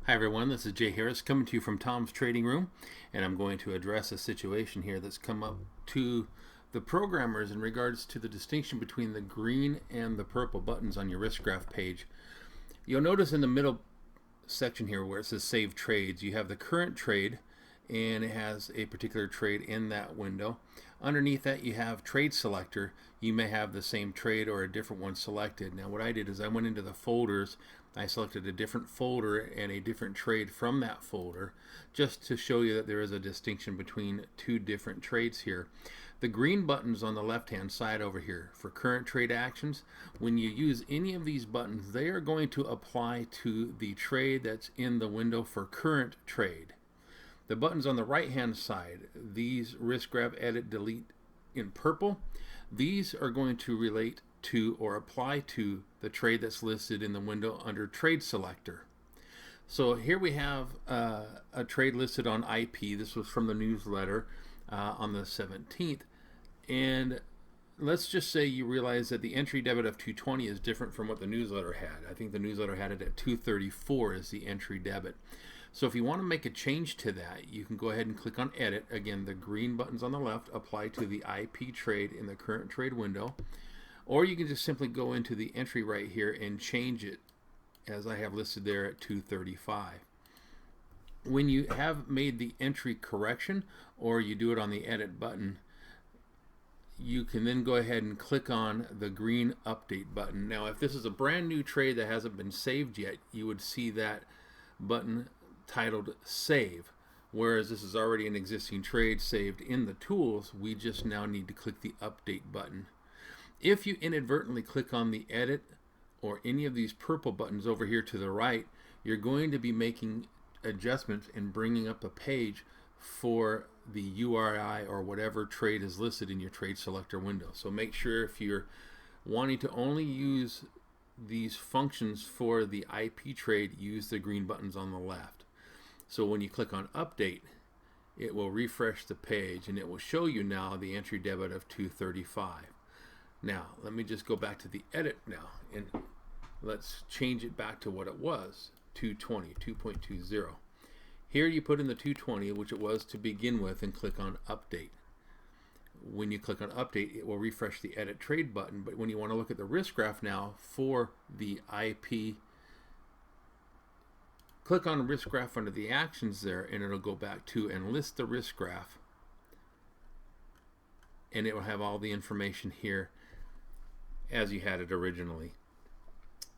Hi everyone, this is Jay Harris coming to you from Tom's Trading Room, and I'm going to address a situation here that's come up to the programmers in regards to the distinction between the green and the purple buttons on your risk graph page. You'll notice in the middle section here where it says Save Trades, you have the current trade and it has a particular trade in that window. Underneath that you have Trade Selector. You may have the same trade or a different one selected. Now what I did is I went into the folders, I selected a different folder and a different trade from that folder just to show you that there is a distinction between two different trades here. The green buttons on the left hand side over here for current trade actions, when you use any of these buttons, they are going to apply to the trade that's in the window for current trade. The buttons on the right hand side, these risk grab, edit, delete in purple, these are going to relate to or apply to the trade that's listed in the window under Trade Selector. So here we have a trade listed on IP. This was from the newsletter on the 17th, and let's just say you realize that the entry debit of 220 is different from what the newsletter had. I think the newsletter had it at 234 as the entry debit. So if you want to make a change to that, you can go ahead and click on Edit. Again, the green buttons on the left apply to the IP trade in the current trade window. Or you can just simply go into the entry right here and change it as I have listed there at 235. When you have made the entry correction or you do it on the Edit button, you can then go ahead and click on the green Update button. Now if this is a brand new trade that hasn't been saved yet, you would see that button titled Save. Whereas this is already an existing trade saved in the tools, we just now need to click the Update button. If you inadvertently click on the Edit or any of these purple buttons over here to the right, you're going to be making adjustments and bringing up a page for the URI or whatever trade is listed in your Trade Selector window. So make sure if you're wanting to only use these functions for the IP trade, use the green buttons on the left. So when you click on Update, it will refresh the page and it will show you now the entry debit of 235. Now let me just go back to the Edit now and let's change it back to what it was, 220, 2.20. Here you put in the 220, which it was to begin with, and click on Update. When you click on Update, it will refresh the Edit Trade button, but when you want to look at the risk graph now for the IP, click on Risk Graph under the actions there and it'll go back to and list the risk graph, and it will have all the information here as you had it originally.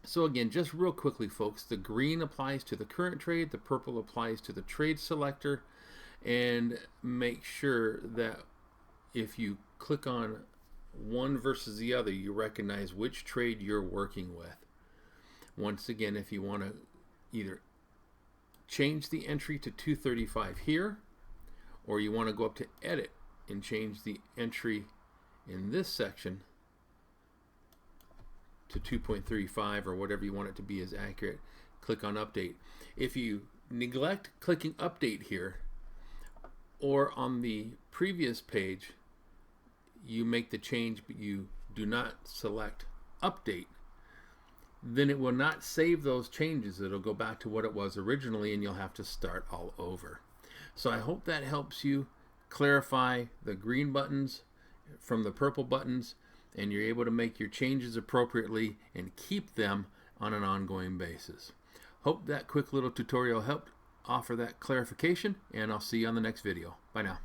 So again, just real quickly folks, the green applies to the current trade, the purple applies to the Trade Selector, and make sure that if you click on one versus the other, you recognize which trade you're working with. Once again, if you want to either change the entry to 235 here, or you want to go up to Edit and change the entry in this section to 2.35 or whatever you want it to be as accurate, click on Update. If you neglect clicking Update here, or on the previous page you make the change but you do not select Update, then it will not save those changes. It'll go back to what it was originally and you'll have to start all over. So I hope that helps you clarify the green buttons from the purple buttons, and you're able to make your changes appropriately and keep them on an ongoing basis. Hope that quick little tutorial helped offer that clarification, and I'll see you on the next video. Bye now.